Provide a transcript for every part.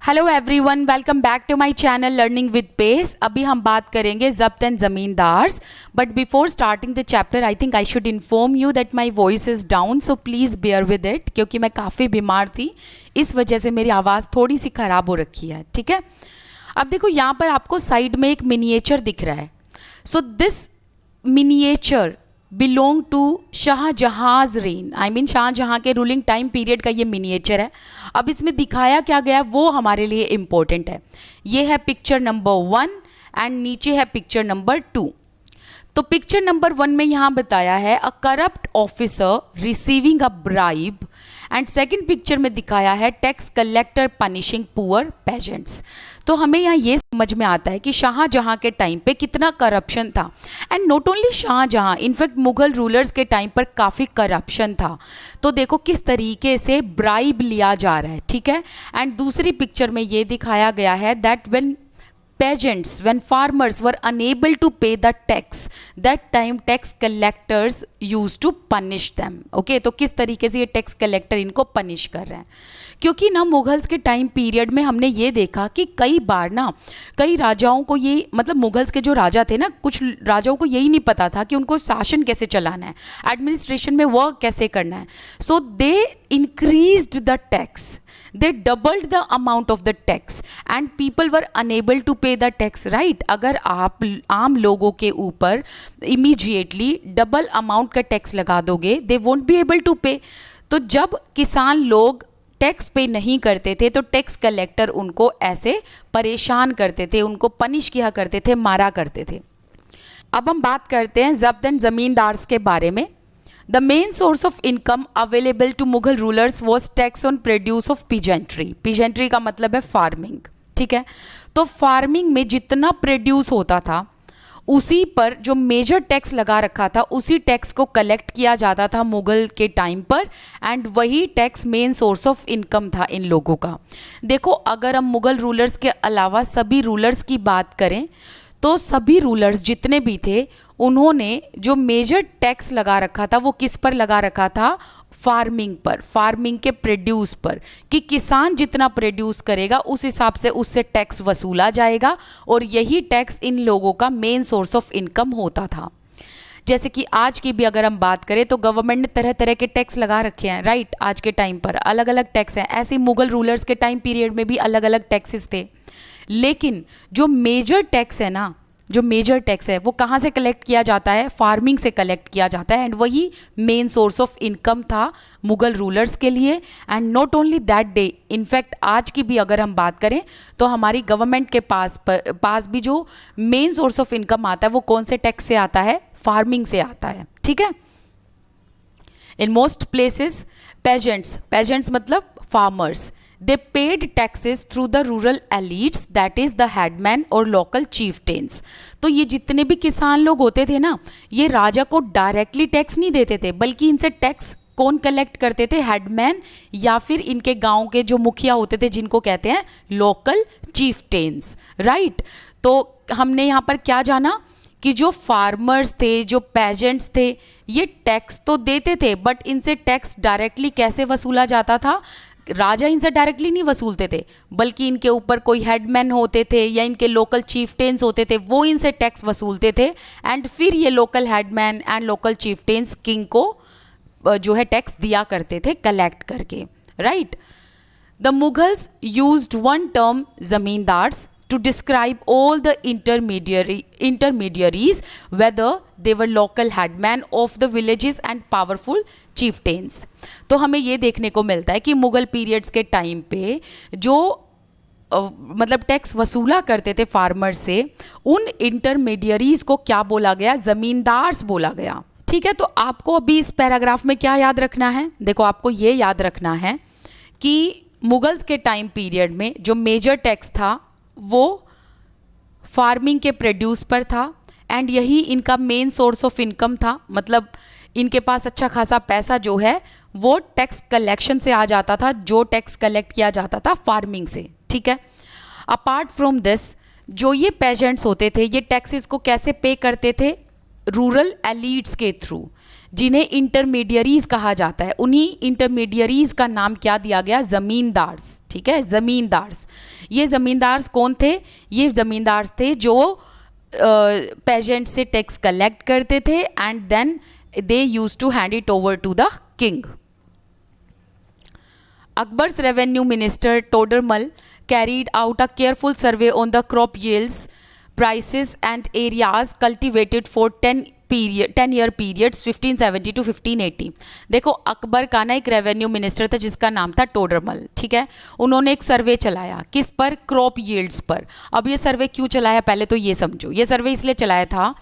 Hello everyone, welcome back to my channel Learning with Pace. अभी हम बात करेंगे जब्त and zamindars. But before starting the chapter I think I should inform you that my voice is down, so please bear with it, क्योंकि मैं काफ़ी बीमार थी, इस वजह से मेरी आवाज़ थोड़ी सी ख़राब हो रखी है। ठीक है, अब देखो यहाँ पर आपको साइड में एक मिनिएचर दिख रहा है। So this miniature belong to Shahjahan's reign, I mean Shahjahan के रूलिंग टाइम पीरियड का ये मिनिएचर है। अब इसमें दिखाया क्या गया वो हमारे लिए इम्पोर्टेंट है। ये है पिक्चर नंबर 1 एंड नीचे है पिक्चर नंबर 2। तो पिक्चर नंबर 1 में यहाँ बताया है a corrupt officer receiving a bribe, and second picture में दिखाया है tax collector punishing poor pageants. तो हमें यहाँ ये समझ में आता है कि शाहजहां के टाइम पे कितना करप्शन था, and not only Shahjahan, in fact Mughal rulers के टाइम पर काफ़ी करप्शन था। तो देखो किस तरीके से ब्राइब लिया जा रहा है। ठीक है, एंड दूसरी पिक्चर में ये दिखाया गया है that when farmers were unable to pay the tax, that time tax collectors used to punish them. Okay, तो किस तरीके से ये टैक्स कलेक्टर इनको पनिश कर रहे हैं, क्योंकि ना मुगल्स के टाइम पीरियड में हमने ये देखा कि कई बार ना कई राजाओं को ये, मतलब मुगल्स के जो राजा थे ना, कुछ राजाओं को यही नहीं पता था कि उनको शासन कैसे चलाना है, एडमिनिस्ट्रेशन में वर्क कैसे करना है। So they increased the tax, they doubled the amount of the tax and people were unable to pay the tax, right? अगर आप आम लोगों के ऊपर immediately डबल अमाउंट का टैक्स लगा दोगे, they won't be able to pay। तो जब किसान लोग टैक्स पे नहीं करते थे तो टैक्स कलेक्टर उनको ऐसे परेशान करते थे, उनको पनिश किया करते थे, मारा करते थे। अब हम बात करते हैं जब्त एंड ज़मींदार्स के बारे में। The main source of income available to Mughal rulers was tax on produce of peasantry. Peasantry का मतलब है फार्मिंग। ठीक है, तो फार्मिंग में जितना प्रोड्यूस होता था उसी पर जो मेजर टैक्स लगा रखा था, उसी टैक्स को कलेक्ट किया जाता था मुगल के टाइम पर, एंड वही tax main source of income था इन लोगों का। देखो, अगर हम मुगल रूलर्स के अलावा सभी रूलर्स की बात करें तो सभी रूलर्स जितने भी थे उन्होंने जो मेजर टैक्स लगा रखा था वो किस पर लगा रखा था? फार्मिंग पर, फार्मिंग के प्रोड्यूस पर, कि किसान जितना प्रोड्यूस करेगा उस हिसाब से उससे टैक्स वसूला जाएगा, और यही टैक्स इन लोगों का मेन सोर्स ऑफ इनकम होता था। जैसे कि आज की भी अगर हम बात करें तो गवर्नमेंट ने तरह तरह के टैक्स लगा रखे हैं, राइट? आज के टाइम पर अलग अलग टैक्स हैं। ऐसे मुगल रूलर्स के टाइम पीरियड में भी अलग अलग टैक्सेस थे, लेकिन जो मेजर टैक्स है ना, जो मेजर टैक्स है वो कहाँ से कलेक्ट किया जाता है? फार्मिंग से कलेक्ट किया जाता है, एंड वही मेन सोर्स ऑफ इनकम था मुगल रूलर्स के लिए। And not only that day, in fact आज की भी अगर हम बात करें तो हमारी गवर्नमेंट के पास भी जो मेन सोर्स ऑफ इनकम आता है वो कौन से टैक्स से आता है? फार्मिंग से आता है। ठीक है, इन मोस्ट प्लेसेस पेजेंट्स मतलब farmers, they paid taxes through the rural elites, that is the headman और local chieftains। तो ये जितने भी किसान लोग होते थे ना, ये राजा को डायरेक्टली टैक्स नहीं देते थे, बल्कि इनसे टैक्स कौन कलेक्ट करते थे? हेडमैन या फिर इनके गांव के जो मुखिया होते थे जिनको कहते हैं लोकल चीफटेन्स, राइट? तो हमने यहाँ पर क्या जाना कि जो फार्मर्स थे, जो पेजेंट्स थे, ये टैक्स तो देते थे, बट इनसे टैक्स डायरेक्टली कैसे वसूला जाता था? राजा इनसे डायरेक्टली नहीं वसूलते थे, बल्कि इनके ऊपर कोई हेडमैन होते थे या इनके लोकल चीफटेन्स होते थे, वो इनसे टैक्स वसूलते थे, एंड फिर ये local headman and local chieftains king को जो है टैक्स दिया करते थे कलेक्ट करके, right? The Mughals used one term zamindars to describe all the intermediaries, whether they were local headmen of the villages and powerful chieftains। तो हमें ये देखने को मिलता है कि मुगल पीरियड्स के टाइम पे जो मतलब टैक्स वसूला करते थे फार्मर से, उन इंटरमीडियरीज को क्या बोला गया? जमींदार्स बोला गया। ठीक है, तो आपको अभी इस पैराग्राफ में क्या याद रखना है? देखो, आपको ये याद रखना है कि मुगल्स के टाइम पीरियड में जो मेजर टैक्स था वो फार्मिंग के प्रोड्यूस पर था, एंड यही इनका मेन सोर्स ऑफ इनकम था। मतलब इनके पास अच्छा खासा पैसा जो है वो टैक्स कलेक्शन से आ जाता था, जो टैक्स कलेक्ट किया जाता था फार्मिंग से। ठीक है, अपार्ट फ्रॉम दिस, जो ये पेजेंट्स होते थे ये टैक्सेस को कैसे पे करते थे? रूरल एलीट्स के थ्रू। जिन्हें इंटरमीडियरीज कहा जाता है, उन्हीं इंटरमीडियरीज का नाम क्या दिया गया, जमींदार्स। ठीक है, जमींदार्स। ये जमींदार्स कौन थे, ये जमींदार्स थे जो पेजेंट से टैक्स कलेक्ट करते थे and then they used to hand it over to the king. Akbar's revenue minister Todermal carried out a careful survey on the crop yields, prices and areas cultivated for 10-year periods 1570 to 1580। देखो अकबर का ना एक revenue minister था जिसका नाम था टोडरमल। ठीक है, उन्होंने एक सर्वे चलाया, किस पर, क्रॉप यील्ड्स पर। अब ये सर्वे क्यों चलाया पहले तो ये समझो। ये सर्वे इसलिए चलाया था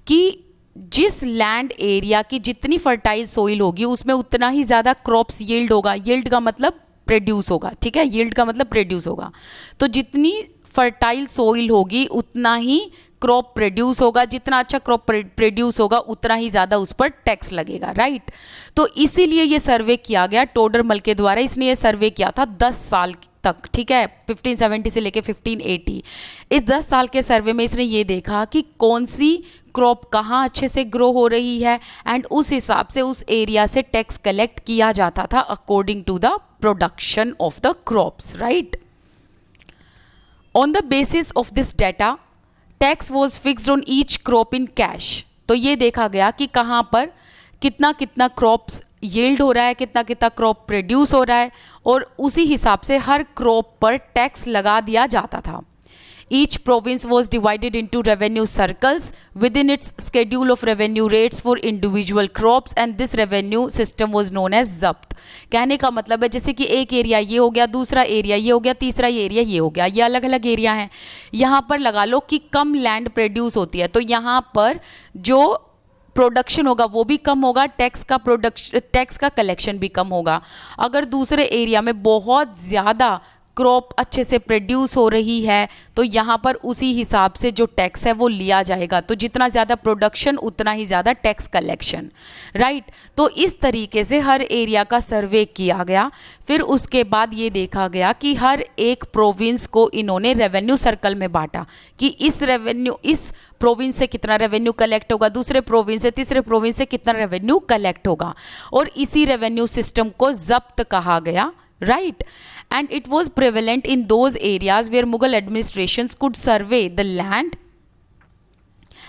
कि जिस लैंड एरिया की जितनी फर्टाइल सोइल होगी उसमें उतना ही ज़्यादा क्रॉप्स यील्ड होगा। यील्ड का मतलब प्रोड्यूस होगा। ठीक है, यील्ड का मतलब प्रोड्यूस होगा। तो जितनी फर्टाइल सोइल होगी उतना ही क्रॉप प्रोड्यूस होगा, जितना अच्छा क्रॉप प्रोड्यूस होगा उतना ही ज़्यादा उस पर टैक्स लगेगा, राइट। तो इसीलिए ये सर्वे किया गया टोडरमल के द्वारा। इसने ये सर्वे किया था 10 साल तक। ठीक है, 1570 से लेके 1580। इस 10 साल के सर्वे में इसने ये देखा कि कौन सी क्रॉप कहाँ अच्छे से ग्रो हो रही है एंड उस हिसाब से उस एरिया से टैक्स कलेक्ट किया जाता था according to the production of the crops, right. On the basis of this data tax was fixed on each crop in cash. तो ये देखा गया कि कहाँ पर कितना कितना क्रॉप्स यील्ड हो रहा है, कितना कितना क्रॉप प्रोड्यूस हो रहा है, और उसी हिसाब से हर क्रॉप पर टैक्स लगा दिया जाता था। Each province was divided into revenue circles within its schedule of revenue rates for individual crops and this revenue system was known as ज़ब्त। कहने का मतलब है जैसे कि एक एरिया ये हो गया, दूसरा एरिया ये हो गया, तीसरा एरिया ये हो गया, ये अलग अलग एरिया हैं। यहाँ पर लगा लो कि कम लैंड प्रोड्यूस होती है तो यहाँ पर जो प्रोडक्शन होगा वो भी कम होगा, टैक्स का कलेक्शन भी कम होगा। अगर दूसरे एरिया में बहुत ज़्यादा क्रॉप अच्छे से प्रोड्यूस हो रही है तो यहाँ पर उसी हिसाब से जो टैक्स है वो लिया जाएगा। तो जितना ज़्यादा प्रोडक्शन उतना ही ज़्यादा टैक्स कलेक्शन, राइट। तो इस तरीके से हर एरिया का सर्वे किया गया। फिर उसके बाद ये देखा गया कि हर एक प्रोविंस को इन्होंने रेवेन्यू सर्कल में बांटा कि इस प्रोविंस से कितना रेवेन्यू कलेक्ट होगा, दूसरे प्रोविंस से, तीसरे प्रोविंस से कितना रेवेन्यू कलेक्ट होगा, और इसी रेवेन्यू सिस्टम को ज़ब्त कहा गया, right, and it was prevalent in those areas where Mughal administrations could survey the land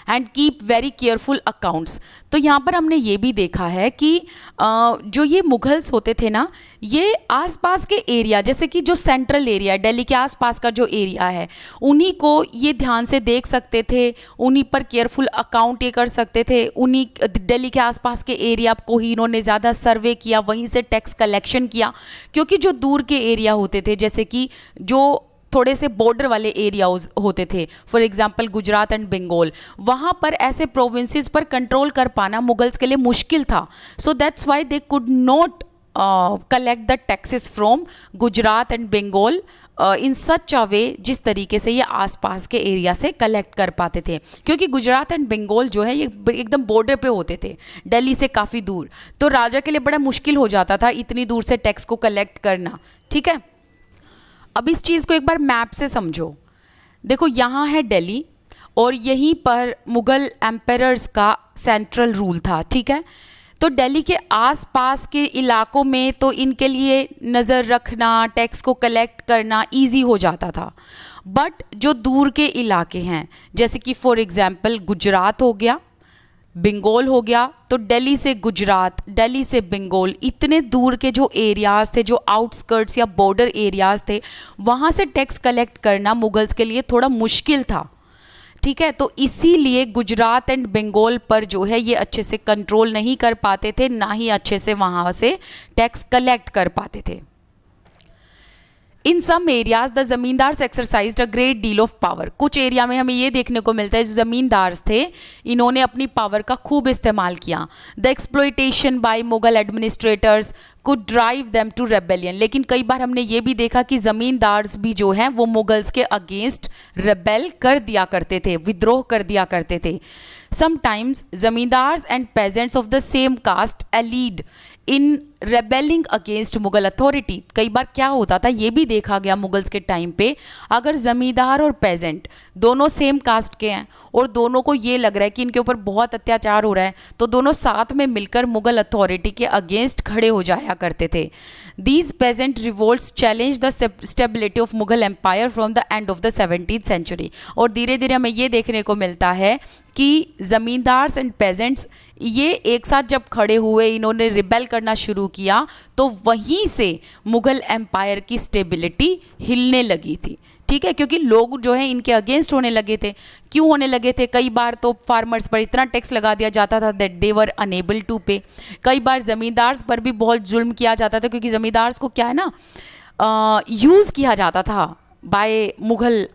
and keep very careful accounts. तो यहाँ पर हमने ये भी देखा है कि जो ये मुगल्स होते थे ना, ये आसपास के एरिया जैसे कि जो सेंट्रल एरिया है दिल्ली के आसपास का जो एरिया है उन्हीं को ये ध्यान से देख सकते थे, उन्हीं पर केयरफुल अकाउंट ये कर सकते थे। उन्हीं दिल्ली के आसपास के एरिया को ही इन्होंने ज़्यादा सर्वे किया, वहीं से टैक्स कलेक्शन किया। क्योंकि जो दूर के एरिया होते थे जैसे कि जो थोड़े से बॉर्डर वाले एरियाज होते थे, for example Gujarat and Bengal, वहाँ पर ऐसे प्रोविंसेस पर कंट्रोल कर पाना मुगल्स के लिए मुश्किल था। So that's why they could not collect the taxes from Gujarat and Bengal in such a way जिस तरीके से ये आसपास के एरिया से कलेक्ट कर पाते थे। क्योंकि गुजरात एंड बंगाल जो है ये एकदम बॉर्डर पे होते थे, दिल्ली से काफ़ी दूर, तो राजा के लिए बड़ा मुश्किल हो जाता था इतनी दूर से टैक्स को कलेक्ट करना। ठीक है, अब इस चीज़ को एक बार मैप से समझो। देखो यहाँ है दिल्ली और यहीं पर मुग़ल एम्परर्स का सेंट्रल रूल था। ठीक है, तो दिल्ली के आसपास के इलाकों में तो इनके लिए नज़र रखना, टैक्स को कलेक्ट करना इजी हो जाता था। बट जो दूर के इलाके हैं जैसे कि फॉर एग्जांपल गुजरात हो गया, बंगाल हो गया, तो दिल्ली से गुजरात, दिल्ली से बंगाल, इतने दूर के जो एरियाज़ थे, जो आउटस्कर्ट्स या बॉर्डर एरियाज़ थे, वहाँ से टैक्स कलेक्ट करना मुगल्स के लिए थोड़ा मुश्किल था। ठीक है, तो इसीलिए गुजरात एंड बंगाल पर जो है ये अच्छे से कंट्रोल नहीं कर पाते थे, ना ही अच्छे से वहाँ से टैक्स कलेक्ट कर पाते थे। In some areas the zamindars exercised a great deal of power. कुछ एरिया में हमें ये देखने को मिलता है जो जमींदार्स थे इन्होंने अपनी पावर का खूब इस्तेमाल किया। The exploitation by Mughal administrators could drive them to rebellion. लेकिन कई बार हमने ये भी देखा कि ज़मींदार्स भी जो हैं वो मुगल्स के अगेंस्ट रेबेल कर दिया करते थे, विद्रोह कर दिया करते थे। Sometimes zamindars and peasants of the same caste allied in rebelling against Mughal authority. कई बार क्या होता था, ये भी देखा गया मुगल्स के टाइम पे, अगर ज़मींदार और पेजेंट दोनों सेम कास्ट के हैं और दोनों को ये लग रहा है कि इनके ऊपर बहुत अत्याचार हो रहा है, तो दोनों साथ में मिलकर मुगल अथॉरिटी के अगेंस्ट खड़े हो जाया करते थे। These peasant revolts challenge the stability of Mughal empire from the end of the 17th century. और धीरे धीरे हमें ये देखने को मिलता है कि ज़मींदार्स एंड पेजेंट्स ये एक साथ जब खड़े हुए, इन्होंने रिबेल करना शुरू किया, तो वहीं से मुग़ल एम्पायर की स्टेबिलिटी हिलने लगी थी। ठीक है, क्योंकि लोग जो है इनके अगेंस्ट होने लगे थे। क्यों होने लगे थे? कई बार तो फार्मर्स पर इतना टैक्स लगा दिया जाता था that they were unable to pay. कई बार ज़मींदार्स पर भी बहुत जुल्म किया जाता था, क्योंकि ज़मींदार्स को क्या है ना, यूज़ किया जाता था बाय मुग़ल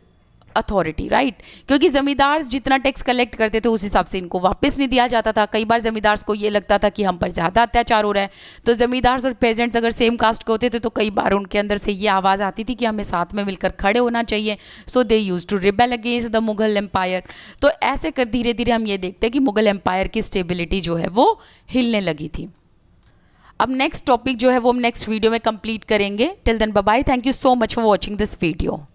अथॉरिटी, राइट। क्योंकि ज़मींदार जितना टैक्स कलेक्ट करते थे उस हिसाब से इनको वापस नहीं दिया जाता था। कई बार ज़मींदार को ये लगता था कि हम पर ज़्यादा अत्याचार हो रहा है, तो ज़मींदार और पेजेंट्स अगर सेम कास्ट के होते थे तो कई बार उनके अंदर से ये आवाज़ आती थी कि हमें साथ में मिलकर खड़े होना चाहिए। So they use to rebel against the Mughal empire. तो ऐसे कर धीरे धीरे हम ये देखते हैं कि मुगल एम्पायर की स्टेबिलिटी जो है वो हिलने लगी थी। अब नेक्स्ट टॉपिक जो है वो हम नेक्स्ट वीडियो में कंप्लीट करेंगे। Till then bye bye, thank you so much for watching this video.